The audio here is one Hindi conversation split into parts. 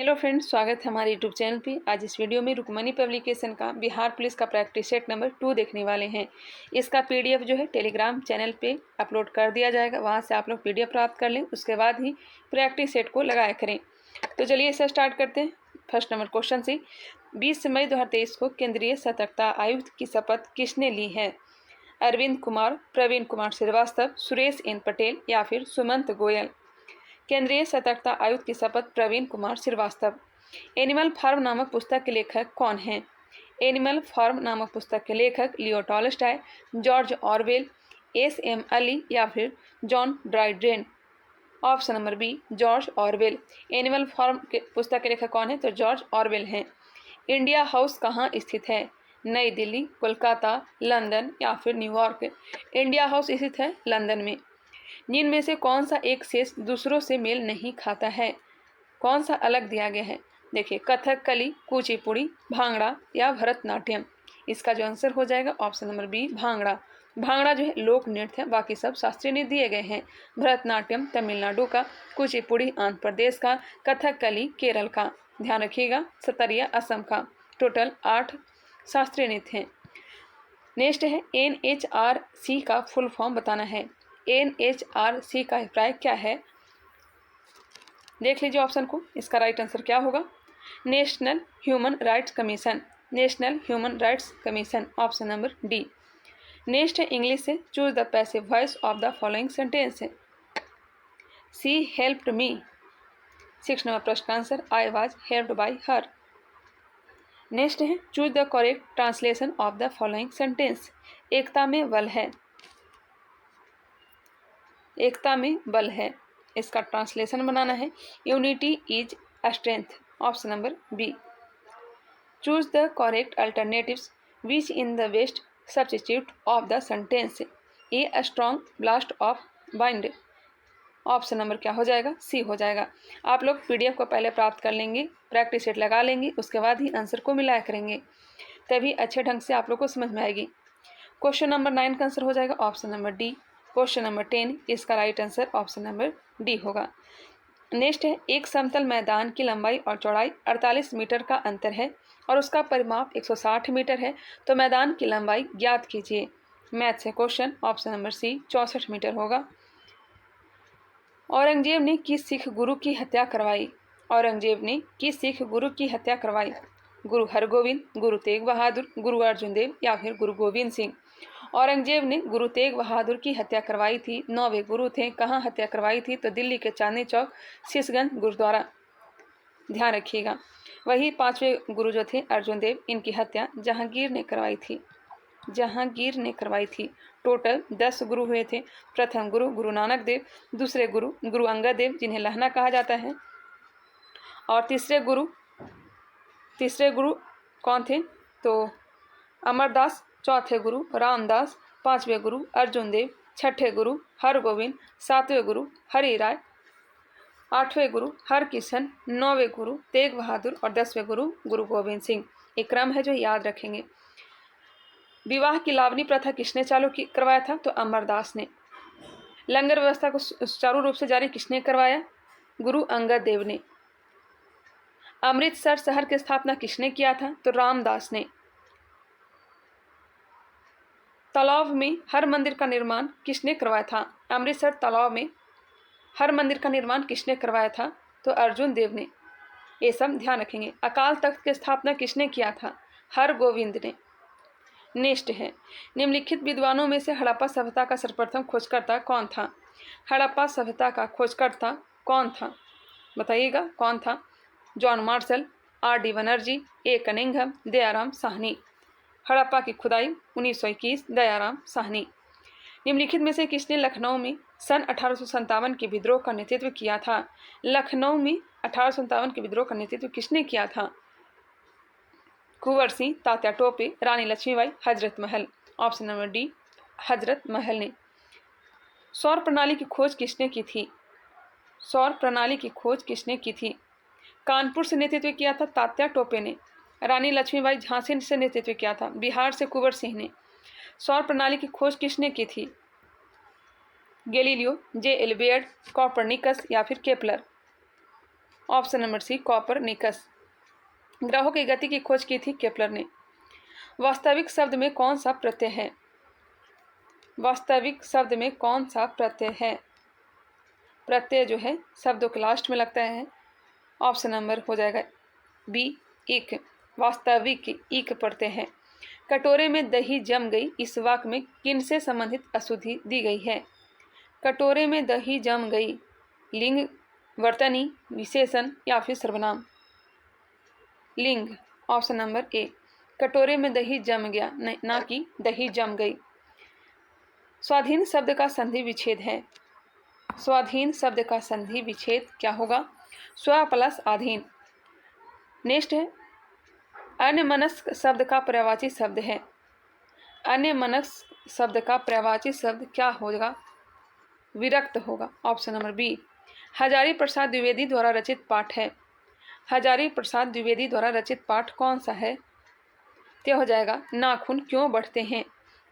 हेलो फ्रेंड्स, स्वागत है हमारे यूट्यूब चैनल पे। आज इस वीडियो में रुक्मणी पब्लिकेशन का बिहार पुलिस का प्रैक्टिस सेट नंबर 2 देखने वाले हैं। इसका पीडीएफ जो है टेलीग्राम चैनल पे अपलोड कर दिया जाएगा, वहां से आप लोग पीडीएफ प्राप्त कर लें, उसके बाद ही प्रैक्टिस सेट को लगाया करें। तो चलिए इसे स्टार्ट करते हैं। फर्स्ट नंबर क्वेश्चन से 20 मई 2023 को केंद्रीय सतर्कता आयुक्त की शपथ किसने ली है? अरविंद कुमार, प्रवीण कुमार श्रीवास्तव, सुरेश एन पटेल या फिर सुमंत गोयल। केंद्रीय सतर्कता आयुक्त की शपथ प्रवीण कुमार श्रीवास्तव। एनिमल फार्म नामक पुस्तक के लेखक कौन हैं? एनिमल फार्म नामक पुस्तक के लेखक Leo Tolstoy, George Orwell, S M. Ali या फिर John Dryden. Option number B, George Orwell. Animal farm के पुस्तक के लेखक कौन है? तो जॉर्ज ऑरवेल हैं। इंडिया हाउस कहाँ स्थित है? नई दिल्ली, कोलकाता, लंदन या फिर न्यूयॉर्क। इंडिया हाउस स्थित है लंदन में। निम्न में से कौन सा एक शेष दूसरों से मेल नहीं खाता है? कौन सा अलग दिया गया है? देखिए, कथकली, कुचिपुड़ी, भांगड़ा या भरतनाट्यम। इसका जो आंसर हो जाएगा option number B, Bhangra. Bhangra जो है लोक नृत्य है, बाकी सब शास्त्रीय नृत्य दिए गए हैं। भरतनाट्यम तमिलनाडु का, कुचिपुड़ी आंध्र प्रदेश का, कथकली केरल का। ध्यान रखिएगा, सतरिया असम का। टोटल 8 शास्त्रीय नृत्य हैं। नेक्स्ट है NHRC का फुल फॉर्म बताना है। NHRC का अभिप्राय क्या है? देख लीजिए ऑप्शन को, इसका राइट आंसर क्या होगा? National human rights commission. National human rights commission, option number D. Next है इंग्लिश से, choose the passive voice of the following sentence. She helped me. 6 number प्रश्न का answer, I was helped by her. Next है choose the correct translation of the following sentence. एकता में बल है। एकता में बल है, इसका ट्रांसलेशन बनाना है unity is strength. Option number B. Choose the correct alternatives which in the best substitute of the sentence. A strong blast of wind. Option number क्या हो जाएगा? सी हो जाएगा। आप लोग पीडीएफ को पहले प्राप्त कर लेंगे, प्रैक्टिस सेट लगा लेंगे, उसके बाद ही आंसर को मिलाया करेंगे, तभी अच्छे ढंग से आप लोग को समझ में आएगी। क्वेश्चन नंबर 9 का आंसर हो जाएगा option number D. Question number 10, इसका right answer option number D होगा। नेक्स्ट है, एक समतल मैदान की लंबाई और चौड़ाई 48 मीटर का अंतर है और उसका परिमाप 160 मीटर है, तो मैदान की लंबाई ज्ञात कीजिए। मैथ से question, option number C 64 metre होगा। औरंगजेब ने किस सिख गुरु की हत्या करवाई? औरंगजेब ने किस सिख गुरु की हत्या करवाई? गुरु हरगोविंद, गुरु तेग बहादुर, गुरु अर्जुन देव या फिर गुरु गोविंद सिंह। औरंगजेब ने गुरु तेग बहादुर की हत्या करवाई थी। 9वें गुरु थे। कहाँ हत्या करवाई थी? तो दिल्ली के चांदनी चौक शीशगंज गुरुद्वारा। ध्यान रखिएगा। वही 5वें गुरु जो थे अर्जुन देव, इनकी हत्या जहांगीर ने करवाई थी। जहांगीर ने करवाई थी। टोटल 10 गुरु हुए थे। प्रथम गुरु गुरु नानक देव, दूसरे गुरु गुरु अंगद देव जिन्हें लहना कहा जाता है, और तीसरे गुरु कौन थे? तो अमरदास, चौथे गुरु रामदास, 5वें गुरु अर्जुन देव, 6ठे गुरु हरगोविंद, 7वें गुरु हरि राय, 8वें गुरु हरकिशन, 9वें गुरु तेग बहादुर और 10वें गुरु गुरु गोविंद सिंह। एक क्रम है जो याद रखेंगे। विवाह की लावनी प्रथा किसने चालू करवाया था? तो अमरदास ने। लंगर व्यवस्था को सुचारू रूप से जारी किसने करवाया? गुरु अंगद देव ने। अमृतसर शहर की स्थापना किसने किया था? तो रामदास ने। तालाब में हर मंदिर का निर्माण किसने करवाया था? अमृतसर तालाब में हर मंदिर का निर्माण किसने करवाया था? तो अर्जुन देव ने। ये सब ध्यान रखेंगे। अकाल तख्त की स्थापना किसने किया था? हरगोविंद ने। नेक्स्ट है, निम्नलिखित विद्वानों में से हड़प्पा सभ्यता का सर्वप्रथम खोजकर्ता कौन था? हड़प्पा सभ्यता का खोजकर्ता कौन था? बताइएगा कौन था? John Marshall, R.D. Banerjee, A. Cunningham, Dayaram Sahni. Harappa की खुदाई 1921, दयाराम साहनी। निम्नलिखित में से किसने लखनऊ में सन 1857 के विद्रोह का नेतृत्व किया था? लखनऊ में 1857 के विद्रोह का नेतृत्व किसने किया था? कुंवर सिंह, तात्या टोपे, रानी Lakshmibai, Hazrat Mahal. Option number D, Hazrat Mahal ने। सौर प्रणाली की खोज किसने की थी? सौर प्रणाली की खोज किसने की थी? कानपुर से नेतृत्व किया था तात्या टोपे ने। रानी लक्ष्मीबाई झांसी से नेतृत्व किया था। बिहार से कुंवर सिंह ने। सौर प्रणाली की खोज किसने की थी? Galileo, J.L. बेयर्ड, कॉपरनिकस या फिर Kepler. Option number C Copernicus. ग्रहों की गति की खोज की थी केपलर ने। वास्तविक शब्द में कौन सा प्रत्यय है? वास्तविक शब्द में कौन सा प्रत्यय है? प्रत्यय जो है शब्दों के लास्ट में लगता है। ऑप्शन नंबर हो जाएगा बी इक। वास्तविक इक प्रत्यय है। कटोरे में दही जम गई, इस वाक्य में किनसे संबंधित अशुद्धि दी गई है? कटोरे में दही जम गई, लिंग, वर्तनी, विशेषण या फिर सर्वनाम? लिंग। ऑप्शन नंबर ए। कटोरे में दही जम गया, ना कि दही जम गई। स्वाधीन शब्द का संधि विच्छेद है। स्वाधीन शब्द का संधि विच्छेद क्या होगा? स्व प्लस अधीन। नेक्स्ट है अन्यमनस्क शब्द का पर्यायवाची शब्द है। अन्यमनस्क शब्द का पर्यायवाची शब्द क्या होगा? विरक्त होगा। Option number B. Hazari Prasad Dwivedi द्वारा रचित पाठ है। हजारी प्रसाद द्विवेदी द्वारा रचित पाठ कौन सा है? तो हो जाएगा नाखून क्यों बढ़ते हैं।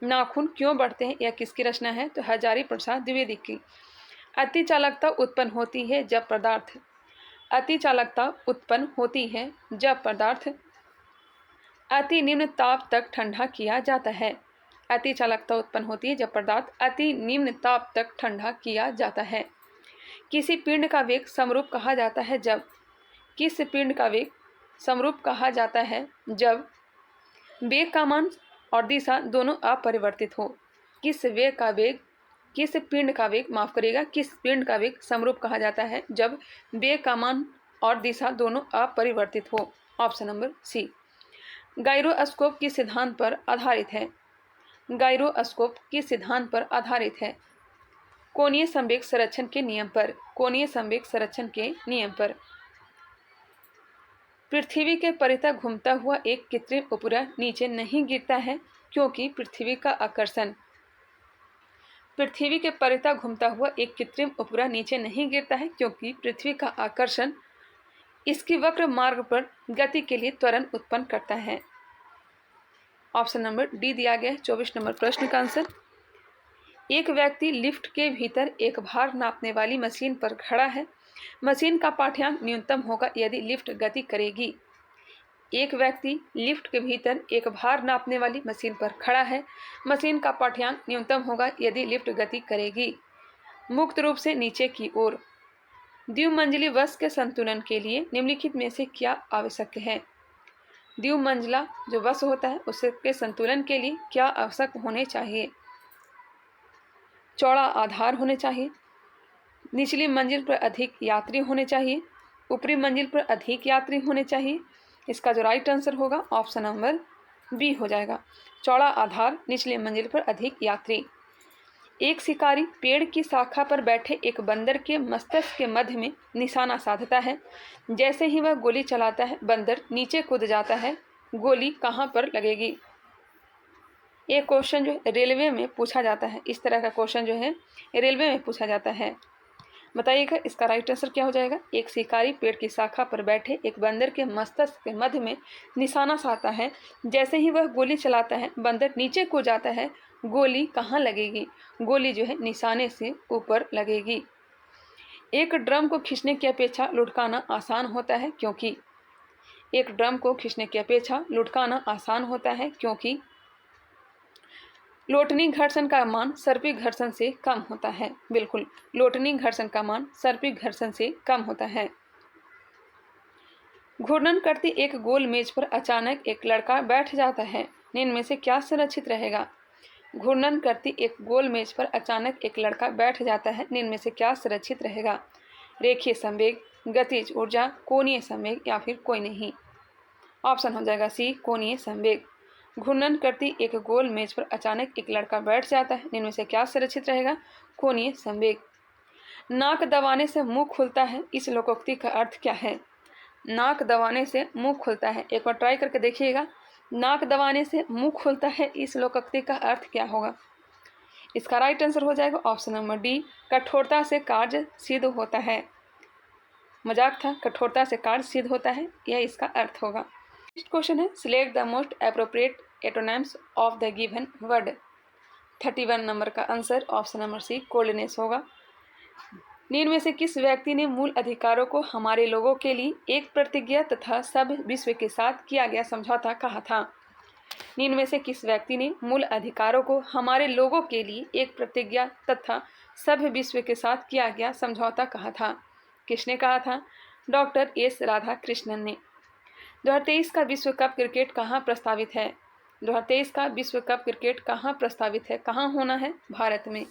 नाखून क्यों बढ़ते हैं यह किसकी रचना है? तो हजारी प्रसाद द्विवेदी की। अति चालकता उत्पन्न होती है जब पदार्थ। अति चालकता उत्पन्न होती है जब पदार्थ अति निम्न ताप तक ठंडा किया जाता है। अति चालकता उत्पन्न होती है जब पदार्थ अति निम्न ताप तक ठंडा किया जाता है। किसी पिंड का वेग समरूप कहा जाता है जब। किस पिंड का वेग समरूप कहा जाता है जब वेग का मान और दिशा दोनों अपरिवर्तित हो। किस वेग का वेग, किस पिंड का वेग, माफ करिएगा, किस पिंड का वेग समरूप कहा जाता है जब वेग का मान और दिशा दोनों अपरिवर्तित हो। ऑप्शन नंबर सी। गायरोस्कोप किस सिद्धांत पर आधारित है? गायरोस्कोप किस सिद्धांत पर आधारित है? कोणीय संवेग संरक्षण के नियम पर। कोणीय संवेग संरक्षण के नियम पर। पृथ्वी के परितः घूमता हुआ एक कृत्रिम उपग्रह नीचे नहीं गिरता है क्योंकि पृथ्वी का आकर्षण। पृथ्वी के परितः घूमता हुआ एक कृत्रिम उपग्रह नीचे नहीं गिरता है क्योंकि पृथ्वी का आकर्षण इसकी वक्र मार्ग पर गति के लिए त्वरण उत्पन्न करता है। ऑप्शन नंबर डी दिया गया है 24 नंबर प्रश्न का आंसर। एक व्यक्ति लिफ्ट के भीतर एक भार नापने वाली मशीन पर खड़ा है। मशीन का पाठ्यांक न्यूनतम होगा यदि लिफ्ट गति करेगी। एक व्यक्ति लिफ्ट के भीतर एक भार नापने वाली मशीन पर खड़ा है। मशीन का पाठ्यांक न्यूनतम होगा यदि लिफ्ट गति करेगी। मुक्त रूप से नीचे की ओर। द्विमंजिली बस के संतुलन के लिए निम्नलिखित में से क्या आवश्यक है? द्विमंजिला जो बस होता है उसके संतुलन के लिए क्या आवश्यक होने चाहिए? चौड़ा आधार होने चाहिए, निचली मंजिल पर अधिक यात्री होने चाहिए, ऊपरी मंजिल पर अधिक यात्री होने चाहिए। इसका जो राइट आंसर होगा ऑप्शन नंबर बी हो जाएगा। चौड़ा आधार, निचली मंजिल पर अधिक यात्री। एक शिकारी पेड़ की शाखा पर बैठे एक बंदर के मस्तिष्क के मध्य में निशाना साधता है। जैसे ही वह गोली चलाता है बंदर नीचे कूद जाता है। गोली कहाँ पर लगेगी? एक क्वेश्चन जो है रेलवे में पूछा जाता है। इस तरह का क्वेश्चन जो है रेलवे में पूछा जाता है। बताइएगा इसका राइट आंसर क्या हो जाएगा। एक शिकारी पेड़ की शाखा पर बैठे एक बंदर के मस्तिष्क के मध्य में निशाना साधता है। जैसे ही वह गोली चलाता है बंदर नीचे कूद जाता है। गोली कहाँ लगेगी? गोली जो है निशाने से ऊपर लगेगी। एक ड्रम को खींचने की अपेक्षा लुढ़काना आसान होता है क्योंकि। एक ड्रम को खींचने की अपेक्षा लुढ़काना आसान होता है क्योंकि लोटनी घर्षण का मान सर्पी घर्षण से कम होता है। बिल्कुल, लोटनी घर्षण का मान सर्पी घर्षण से कम होता है। घूर्णन करती एक गोल मेज पर अचानक एक लड़का बैठ जाता है। निम्न में से क्या सुरक्षित रहेगा? घूर्णन करती एक गोल मेज पर अचानक एक लड़का बैठ जाता है। निम्न में से क्या सुरक्षित रहेगा? रेखीय संवेग, गतिज ऊर्जा, कोणीय संवेग या फिर कोई नहीं। ऑप्शन हो जाएगा सी कोणीय संवेग। घूर्णन करती एक गोल मेज पर अचानक एक लड़का बैठ जाता है। इनमें से क्या सुरक्षित रहेगा? कोणीय संवेग। नाक दबाने से मुंह खुलता है, इस लोकोक्ति का अर्थ क्या है? नाक दबाने से मुंह खुलता है, एक बार ट्राई करके देखिएगा। नाक दबाने से मुंह खुलता है, इस लोकोक्ति का अर्थ क्या होगा? इसका राइट आंसर हो जाएगा ऑप्शन नंबर डी, कठोरता से कार्य सिद्ध होता है। मजाक था, कठोरता से कार्य सिद्ध होता है, यह इसका अर्थ होगा। नेक्स्ट क्वेश्चन है, select the most appropriate antonyms of the given word. 31 number का answer option number C coldness होगा। निम्न में से किस व्यक्ति ने मूल अधिकारों को हमारे लोगों के लिए एक प्रतिज्ञा तथा सब विश्व के साथ किया गया समझौता कहा था? निम्न में से किस व्यक्ति ने मूल अधिकारों को हमारे लोगों के लिए एक प्रतिज्ञा तथा सब विश्व के साथ किया गया समझौता कहा था? किसने कहा था? डॉक्टर एस राधाकृष्णन ने। 2023 का विश्व कप क्रिकेट कहाँ प्रस्तावित है? 2023 का विश्व कप क्रिकेट कहाँ प्रस्तावित है? कहाँ होना है? भारत में।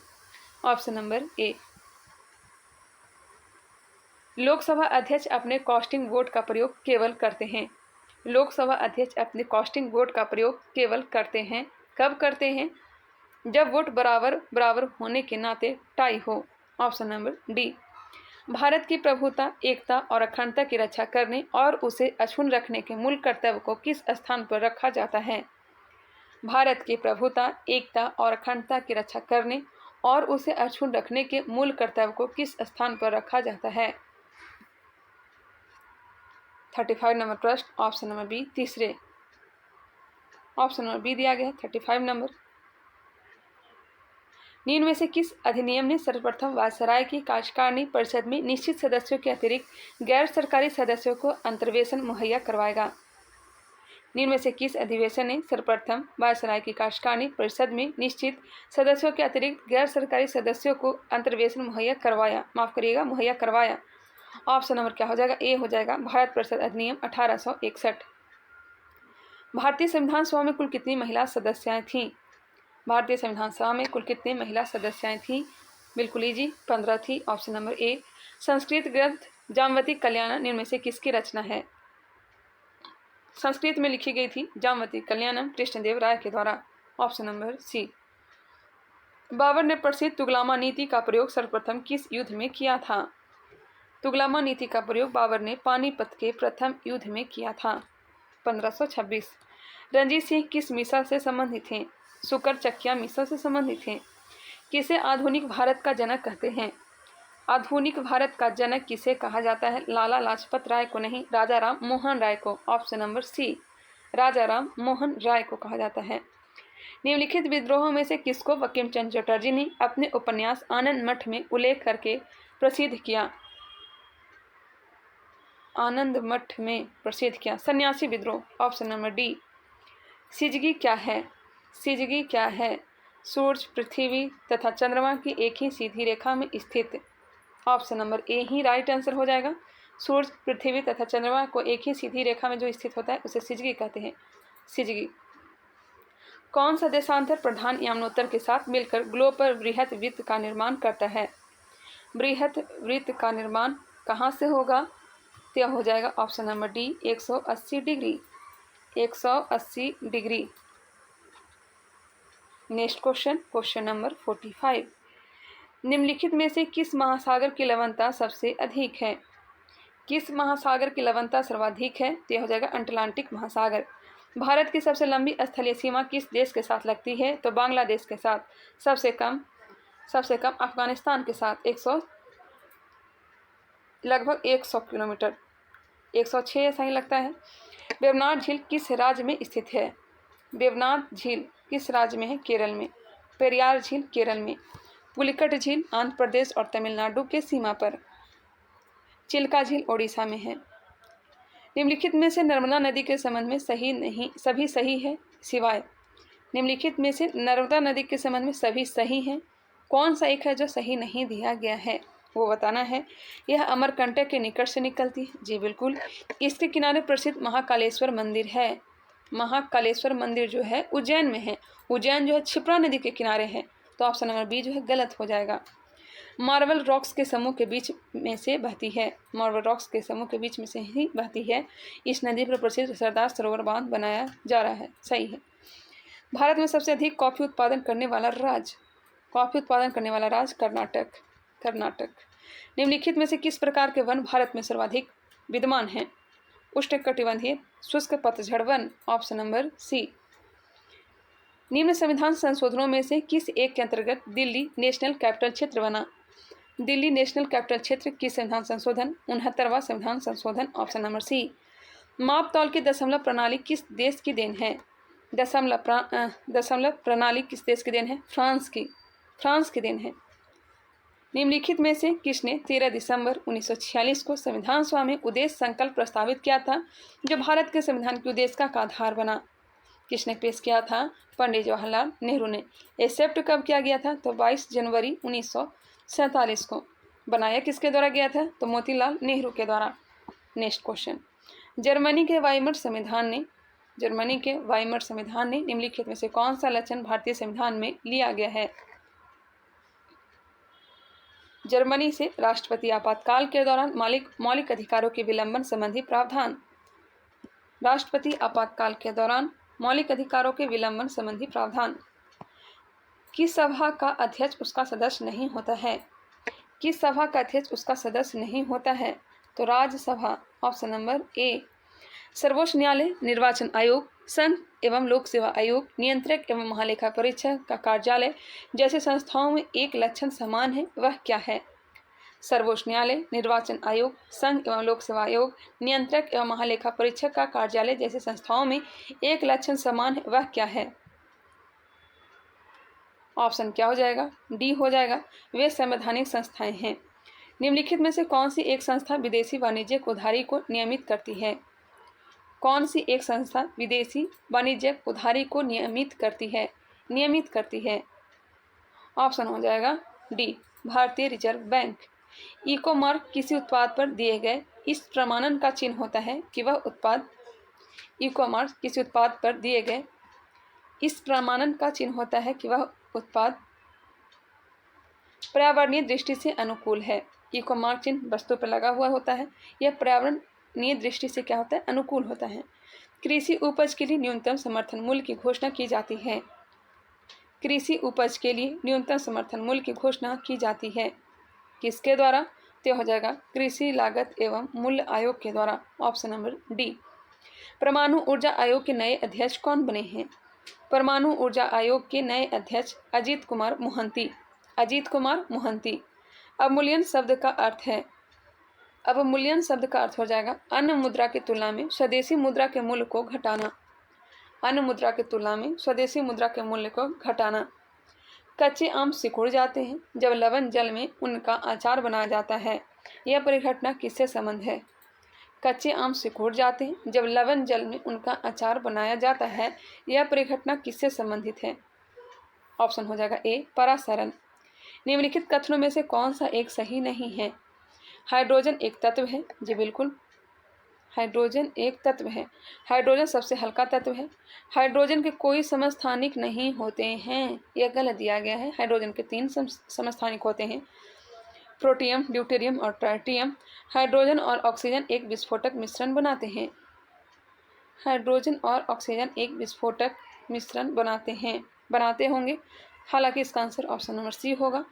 ऑप्शन नंबर ए। लोकसभा अध्यक्ष अपने कास्टिंग वोट का प्रयोग केवल करते हैं। लोकसभा अध्यक्ष अपने कास्टिंग वोट का प्रयोग केवल करते हैं। कब करते हैं? जब वोट बराबर होने के नाते टाई हो। Option number D. भारत की प्रभुता, एकता और अखंडता की रक्षा करने और उसे अक्षुण्ण रखने के मूल कर्तव्य को किस स्थान पर रखा जाता है? भारत की प्रभुता, एकता और अखंडता की रक्षा करने और उसे अक्षुण्ण रखने के मूल कर्तव्य को किस स्थान पर रखा जाता है? 35 नंबर प्रश्न ऑप्शन नंबर बी, तीसरे। ऑप्शन नंबर बी दिया गया है 35 नंबर। निम्न में से किस अधिनियम ने सर्वप्रथम वायसराय की कार्यकारिणी परिषद में निश्चित सदस्यों के अतिरिक्त गैर सरकारी सदस्यों को अंतर्वेशन मुहैया करवाएगा? निम्न में से किस अधिवेशन ने सर्वप्रथम वायसराय की कार्यकारिणी परिषद में निश्चित सदस्यों के अतिरिक्त गैर सरकारी सदस्यों को अंतर्वेशन मुहैया करवाया? ऑप्शन नंबर क्या हो जाएगा? ए हो जाएगा भारत परिषद अधिनियम 1861। भारतीय संविधान सभा में कुल कितनी महिला सदस्याएं थीं? भारतीय संविधान सभा में कुल कितनी महिला सदस्याएं थीं? बिल्कुल इजी, 15 थी। ऑप्शन नंबर ए। संस्कृत ग्रंथ जामवती कल्याणम निम्न में से किसकी रचना है? संस्कृत में लिखी गई थी जामवती कल्याणम कृष्णदेव राय के द्वारा। ऑप्शन नंबर सी। बाबर ने प्रसिद्ध तुगलमा नीति का प्रयोग सर्वप्रथम किस युद्ध में किया था? तुगलमा नीति का प्रयोग बाबर ने पानीपत के प्रथम युद्ध में किया था। 1526। रणजीत सिंह किस मिसल से संबंधित थे? शुकर चकिया मिसल से संबंधित थे। किसे आधुनिक भारत का जनक कहते हैं? आधुनिक भारत का जनक किसे कहा जाता है? लाला लाजपत राय को नहीं, राजा राम मोहन राय को। ऑप्शन नंबर सी, राजा राम मोहन राय को कहा जाता है। निम्नलिखित विद्रोहों में से किसको बंकिम चंद्र चटर्जी ने अपने उपन्यास आनंद मठ में उल्लेख करके प्रसिद्ध किया? आनंद मठ में प्रसिद्ध किया सन्यासी विद्रोह। Option number D. सिजगी क्या है? सिजगी क्या है? सूर्य, पृथ्वी तथा चंद्रमा की एक ही सीधी रेखा में स्थित। Option number A he right answer हो जाएगा। सूर्य, पृथ्वी तथा चंद्रमा को एक ही सीधी रेखा में जो स्थित होता है उसे सिजगी कहते हैं। सिजगी। कौन सा देशांतर प्रधान यमुनोत्तर के साथ मिलकर ग्लोब पर बृहत वृत्त का निर्माण करता है? बृहत वृत्त का निर्माण कहाँ से होगा? तो यह हो जाएगा option number D 180 degree. 180 degree. Next question number 45। निम्नलिखित में से किस महासागर की लवणता सबसे अधिक है? किस महासागर की लवणता सर्वाधिक है? तो यह हो जाएगा अटलांटिक महासागर। भारत की सबसे लंबी स्थलीय सीमा किस देश के साथ लगती है? तो बांग्लादेश के साथ। सबसे कम अफगानिस्तान के साथ लगभग 100 किलोमीटर, 106 ऐसा ही लगता है। वेवनाड झील किस राज्य में स्थित है? वेवनाड झील किस राज्य में है? केरल में। पेरियार झील केरल में। पुलिकट झील आंध्र प्रदेश और तमिलनाडु के सीमा पर। चिल्का झील ओडिशा में है। निम्नलिखित में से नर्मदा नदी के संबंध में सभी सही है सिवाय। निम्नलिखित में से नर्मदा नदी के संबंध में सभी सही हैं, कौन सा एक है जो सही नहीं दिया गया है वो बताना है। यह अमरकंटक के निकट से निकलती है। जी बिल्कुल। इसके किनारे प्रसिद्ध महाकालेश्वर मंदिर है। महाकालेश्वर मंदिर जो है उज्जैन में है। उज्जैन जो है क्षिप्रा नदी के किनारे है। तो ऑप्शन नंबर बी जो है गलत हो जाएगा। मार्बल रॉक्स के समूह के बीच में से बहती है। मार्बल रॉक्स के समूह के बीच में से ही बहती है। इस नदी पर प्रसिद्ध सरदार सरोवर बांध बनाया जा रहा है। सही है। भारत में सबसे अधिक कॉफी उत्पादन करने वाला राज्य कर्नाटक। निम्नलिखित में से किस प्रकार के वन भारत में सर्वाधिक विद्यमान हैं? उष्णकटिबंधीय शुष्क पतझड़ वन। ऑप्शन नंबर सी। निम्न संविधान संशोधनों में से किस एक के अंतर्गत दिल्ली नेशनल कैपिटल क्षेत्र बना? दिल्ली नेशनल कैपिटल क्षेत्र की संविधान संशोधन 69वां संविधान संशोधन। Option number C. माप तौल की दशमलव प्रणाली किस देश की देन है? दशमलव प्रणाली किस देश की देन है? फ्रांस की देन है। निम्नलिखित में से किसने 13 दिसंबर 1946 को संविधान सभा में उद्देश्य संकल्प प्रस्तावित किया था, जो भारत के संविधान के उद्देश्य का आधार बना? किसने पेश किया था? पंडित जवाहरलाल नेहरू ने। एक्सेप्ट कब किया गया था? तो 22 जनवरी 1947 को। बनाया किसके द्वारा गया था? तो मोतीलाल नेहरू के द्वारा। नेक्स्ट क्वेश्चन, जर्मनी के वाइमर संविधान ने निम्नलिखित में से कौन सा लक्षण भारतीय संविधान में लिया गया है? जर्मनी से राष्ट्रपति आपातकाल के दौरान मौलिक अधिकारों के विलंबन संबंधी प्रावधान। राष्ट्रपति आपातकाल के दौरान मौलिक अधिकारों के विलंबन संबंधी प्रावधान। किस सभा का अध्यक्ष उसका सदस्य नहीं होता है? किस सभा का अध्यक्ष उसका सदस्य नहीं होता है? तो राज्यसभा। ऑप्शन नंबर ए। सर्वोच्च न्यायालय, निर्वाचन आयोग, संघ एवं लोक सेवा आयोग, नियंत्रक एवं महालेखा परीक्षक का कार्यालय जैसे संस्थाओं में एक लक्षण समान है, वह क्या है? सर्वोच्च न्यायालय, निर्वाचन आयोग, संघ एवं लोक सेवा आयोग, नियंत्रक एवं महालेखा परीक्षक का कार्यालय जैसे संस्थाओं में एक लक्षण समान है, वह क्या है? ऑप्शन क्या हो जाएगा? डी हो जाएगा, वे संवैधानिक संस्थाएं हैं। निम्नलिखित में से कौन सी एक संस्था विदेशी वाणिज्यिक उधारी को नियमित करती है? कौन सी एक संस्था विदेशी वाणिज्यिक उधारी को नियमित करती है? ऑप्शन हो जाएगा डी, भारतीय रिजर्व बैंक। इको मार्क किसी उत्पाद पर दिए गए इस प्रमाणन का चिन्ह होता है कि वह उत्पाद इको मार्क किसी उत्पाद पर दिए गए इस प्रमाणन का चिन्ह होता है कि वह उत्पाद पर्यावरणीय दृष्टि से अनुकूल है। इको मार्क चिन्ह वस्तु पर लगा हुआ होता है, यह पर्यावरणीय दृष्टि से क्या होता है? अनुकूल होता है। कृषि उपज के लिए न्यूनतम समर्थन मूल्य की घोषणा की जाती है। कृषि उपज के लिए न्यूनतम समर्थन मूल्य की घोषणा की जाती है किसके द्वारा? तो हो जाएगा कृषि लागत एवं मूल्य आयोग के द्वारा। Option number D. परमाणु ऊर्जा आयोग के नए अध्यक्ष कौन बने हैं? परमाणु ऊर्जा आयोग के नए अध्यक्ष अजीत कुमार मोहंती। अवमूल्यन शब्द का अर्थ हो जाएगा अन्य मुद्रा की तुलना में स्वदेशी मुद्रा के मूल्य को घटाना। अन्य मुद्रा की तुलना में स्वदेशी मुद्रा के मूल्य को घटाना। कच्चे आम सिकुड़ जाते हैं जब लवण जल में उनका अचार बनाया जाता है, यह परिघटना किससे संबंध है? कच्चे आम सिकुड़ जाते हैं जब लवण जल में उनका अचार बनाया जाता है, यह परिघटना किससे संबंधित है? ऑप्शन हो जाएगा ए, परासरण। निम्नलिखित कथनों में से कौन सा एक सही नहीं है? हाइड्रोजन एक तत्व है। जी बिल्कुल, हाइड्रोजन एक तत्व है। हाइड्रोजन सबसे हल्का तत्व है। हाइड्रोजन के कोई समस्थानिक नहीं होते हैं, यह गलत दिया गया है। हाइड्रोजन के 3 समस्थानिक होते हैं, प्रोटियम, ड्यूटेरियम और ट्राइटियम। हाइड्रोजन और ऑक्सीजन एक विस्फोटक मिश्रण बनाते हैं। हाइड्रोजन और ऑक्सीजन एक विस्फोटक मिश्रण बनाते होंगे। हालांकि इसका आंसर ऑप्शन नंबर सी होगा।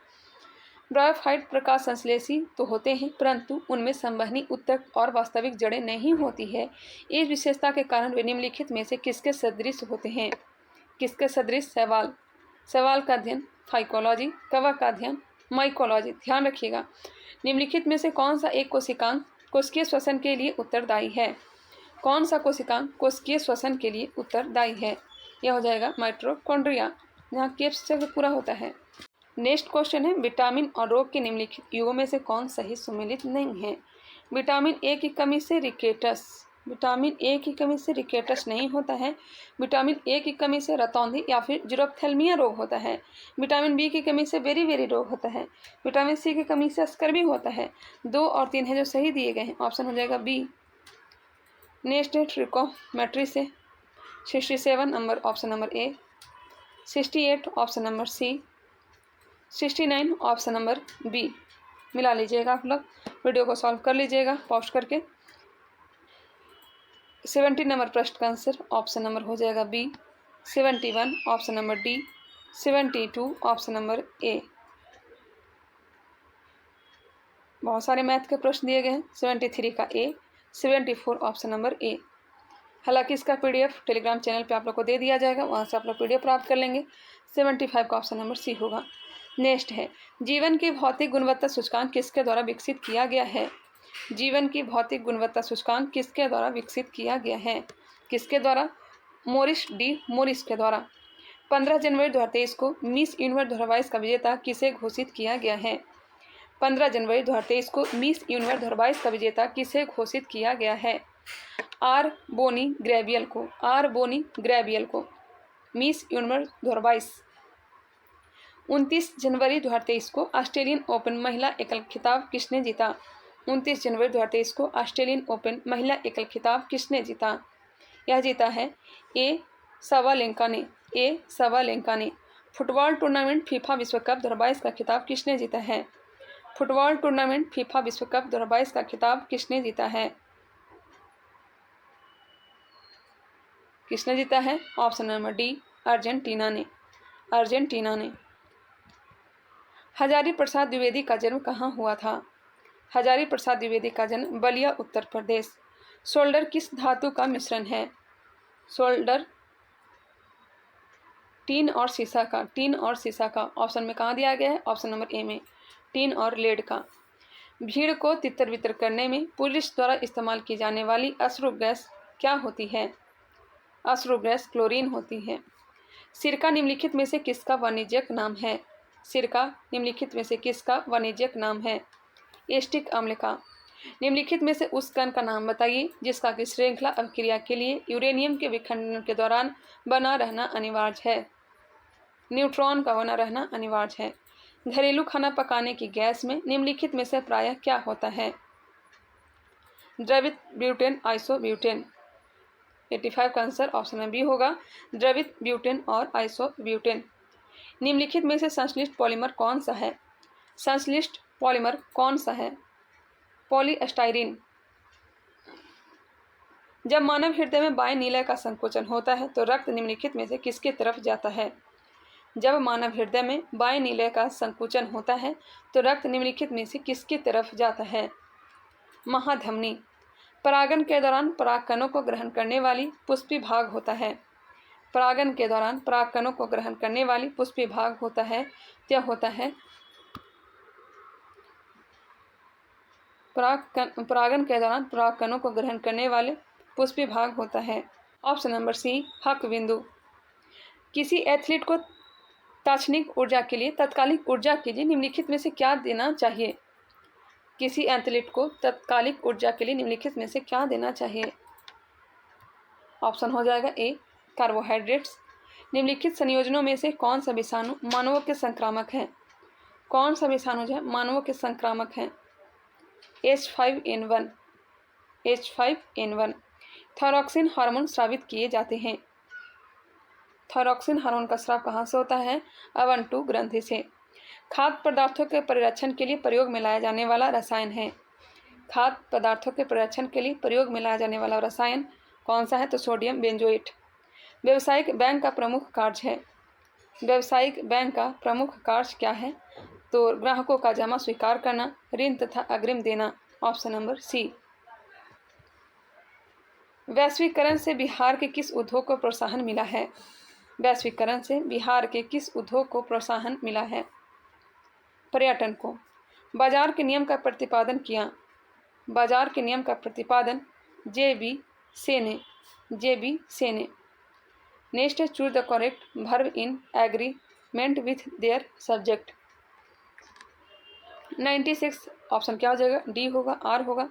ब्रायोफाइट प्रकाश संश्लेषी तो होते हैं, परंतु उनमें संवहनी उत्तक और वास्तविक जड़ें नहीं होती है। इस विशेषता के कारण वे निम्नलिखित में से किसके सदृश होते हैं? किसके सदृश? सवाल का अध्ययन फाइकोलॉजी, कवक का अध्ययन माइकोलॉजी। ध्यान रखिएगा, निम्नलिखित में से कौन सा एक कोशिकांग कोशिकीय श्वसन के लिए उत्तरदायी है? कौन सा कोशिकांग कोशिकीय श्वसन के लिए उत्तरदायी है? यह हो जाएगा माइटोकॉन्ड्रिया, जहाँ केप्स से पूरा होता है। नेक्स्ट क्वेश्चन है, विटामिन और रोग के निम्नलिखित युगों में से कौन सही सुमेलित नहीं है? विटामिन ए की कमी से रिकेटस नहीं होता है। विटामिन ए की कमी से रतौंधी या फिर जीरोप्थेल्मिया रोग होता है। विटामिन बी की कमी से बेरी रोग होता है। विटामिन सी की कमी से स्कर्वी होता है। 2 और 3 है जो सही दिए गए हैं। ऑप्शन हो जाएगा बी। नेक्स्ट है ट्रिकोमेट्री से 67 number option number A, 68 option number C, 69 option number B. मिला लीजिएगा आप लोग, वीडियो को सॉल्व कर लीजिएगा पॉज करके। 70 नंबर प्रश्न का आंसर ऑप्शन नंबर हो जाएगा B, 71 option number D, 72 option number A. बहुत सारे मैथ के प्रश्न दिए गए हैं। 73 का ए, 74 ऑप्शन नंबर ए। हालांकि इसका पीडीएफ टेलीग्राम चैनल पे आप लोग को दे दिया जाएगा, वहाँ से आप लोग पीडीएफ प्राप्त कर लेंगे। 75 का ऑप्शन नंबर सी होगा। नेक्स्ट है, जीवन की भौतिक गुणवत्ता सूचकांक किसके द्वारा विकसित किया गया है? जीवन की भौतिक गुणवत्ता सूचकांक किसके द्वारा विकसित किया गया है? किसके द्वारा? मोरिस के द्वारा। 15 जनवरी 2023 को मिस यूनिवर्स 2022 का विजेता किसे घोषित किया गया है? 15 जनवरी 2023 को मिस यूनिवर्स 2022 का विजेता किसे घोषित किया गया है? आर बोनी ग्रेबियल को। आर बोनी ग्रेबियल को मिस यूनिवर्स 2022। 29 जनवरी 2023 को ऑस्ट्रेलियन ओपन महिला एकल खिताब किसने जीता? 29 जनवरी 2023 को ऑस्ट्रेलियन ओपन महिला एकल खिताब किसने जीता? यह जीता है ए सवालेंका ने। ए सवालेंका ने। फुटबॉल टूर्नामेंट फीफा विश्व कप 2022 का खिताब किसने जीता है? फुटबॉल टूर्नामेंट फीफा विश्व कप 2022 का खिताब किसने जीता है? किसने जीता है? ऑप्शन नंबर डी, अर्जेंटीना ने। अर्जेंटीना ने। हजारी प्रसाद द्विवेदी का जन्म कहाँ हुआ था? हजारी प्रसाद द्विवेदी का जन्म बलिया, उत्तर प्रदेश। सोल्डर किस धातु का मिश्रण है? सोल्डर टीन और सीसा का। टीन और सीसा का। ऑप्शन में कहाँ दिया गया है? ऑप्शन नंबर ए में, टीन और लेड का। भीड़ को तितर बितर करने में पुलिस द्वारा इस्तेमाल की जाने वाली अश्रु गैस क्या होती है? अश्रु गैस क्लोरीन होती है। सिरका निम्नलिखित में से किसका वाणिज्यिक नाम है? सिरका निम्नलिखित में से किसका वाणिज्यिक नाम है? एस्टिक अम्ल का। निम्नलिखित में से उस कण का नाम बताइए जिसका कि श्रृंखला अभिक्रिया के लिए यूरेनियम के विखंडन के दौरान बना रहना अनिवार्य है। न्यूट्रॉन का बना रहना अनिवार्य है। घरेलू खाना पकाने की गैस में निम्नलिखित में से प्रायः क्या होता है? द्रवित ब्यूटेन, आइसोब्यूटेन। 85 का आंसर ऑप्शन में बी होगा, द्रवित ब्यूटेन और आइसोब्यूटेन। निम्नलिखित में से संश्लिष्ट पॉलीमर कौन सा है? संश्लिष्ट पॉलीमर कौन सा है? पॉलीस्टाइरीन। जब मानव हृदय में बाएं नीलय का संकोचन होता है तो रक्त निम्नलिखित में से किसकी तरफ जाता है? जब मानव हृदय में बाएं नीलय का संकुचन होता है तो रक्त निम्नलिखित में से किसकी तरफ जाता है? महाधमनी। परागन के दौरान परागकणों को ग्रहण करने वाली पुष्पी भाग होता है। परागन के दौरान परागकणों को ग्रहण करने वाली पुष्पी भाग होता है, क्या होता है? परागन के दौरान परागकणों को ग्रहण करने वाले पुष्पी भाग होता है। ऑप्शन नंबर सी, हक बिंदु। किसी एथलीट को तात्क्षणिक ऊर्जा के लिए तत्कालिक ऊर्जा के लिए निम्नलिखित में से क्या देना चाहिए? किसी एथलीट को तत्कालिक ऊर्जा के लिए निम्नलिखित में से क्या देना चाहिए? ऑप्शन हो जाएगा ए, कार्बोहाइड्रेट्स। निम्नलिखित संयोजनों में से कौन सा विषाणु मानवों के संक्रामक है? कौन सा विषाणु जो है मानवों के संक्रामक है? H5N1। H5N1। थायरॉक्सिन हार्मोन स्रावित किए जाते हैं। थायरॉक्सिन हार्मोन का स्राव कहाँ से होता है? अवंटू ग्रंथि से। खाद्य पदार्थों के परिरक्षण के लिए प्रयोग में लाया जाने वाला रसायन है। खाद्य पदार्थों के परिरक्षण के लिए प्रयोग में लाया जाने वाला रसायन कौन सा है? तो सोडियम बेंजोएट। व्यावसायिक बैंक का प्रमुख कार्य है। व्यावसायिक बैंक का प्रमुख कार्य क्या है? तो ग्राहकों का जमा स्वीकार करना, ऋण तथा अग्रिम देना। Option number C. वैश्वीकरण से बिहार के किस उद्योग को प्रोत्साहन मिला है? वैश्वीकरण से बिहार के किस उद्योग को प्रोत्साहन मिला है? पर्यटन को। बाजार के नियम का प्रतिपादन किया। बाजार के नियम का प्रतिपादन जे.बी. से ने। जे.बी. से ने। नेक्स्ट है choose the correct verb in agreement with their subject. 96 option क्या हो जाएगा? डी होगा, आर होगा।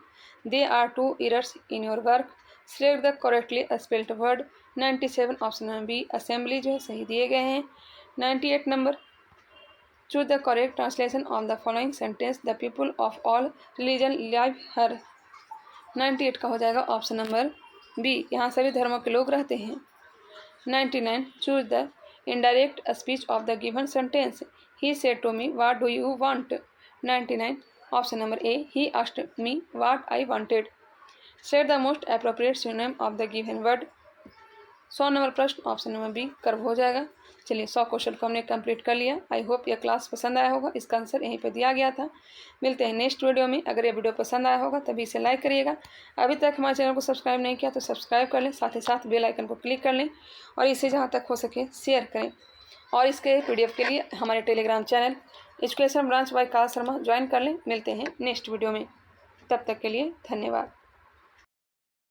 They are two errors in your work, select the correctly spelled word. 97 option number B, assembly जो है सही दिए गए हैं। 98 number, choose the correct translation of the following sentence, the people of all religion live here. 98 का हो जाएगा ऑप्शन नंबर बी, यहाँ सभी धर्मों के लोग रहते हैं। 99, choose the indirect speech of the given sentence, he said to me what do you want. 99, option number A, he asked me what I wanted. Set the most appropriate synonym of the given word. 100 number प्रश्न ऑप्शन नंबर बी कर्व हो जाएगा। चलिए 100 क्वेश्चन को हमने कंप्लीट कर लिया। आई होप यह क्लास पसंद आया होगा। इसका आंसर यहीं पे दिया गया था। मिलते हैं नेक्स्ट वीडियो में। अगर ये वीडियो पसंद आया होगा तभी इसे लाइक करिएगा। अभी तक हमारे चैनल को सब्सक्राइब नहीं किया तो सब्सक्राइब कर लें, साथ ही साथ बेल आइकन को क्लिक कर लें और इसे जहाँ तक हो सके शेयर करें। और इसके PDF के लिए हमारे Telegram channel education branch by काल शर्मा ज्वाइन कर लें। मिलते हैं नेक्स्ट वीडियो में, तब तक के लिए धन्यवाद।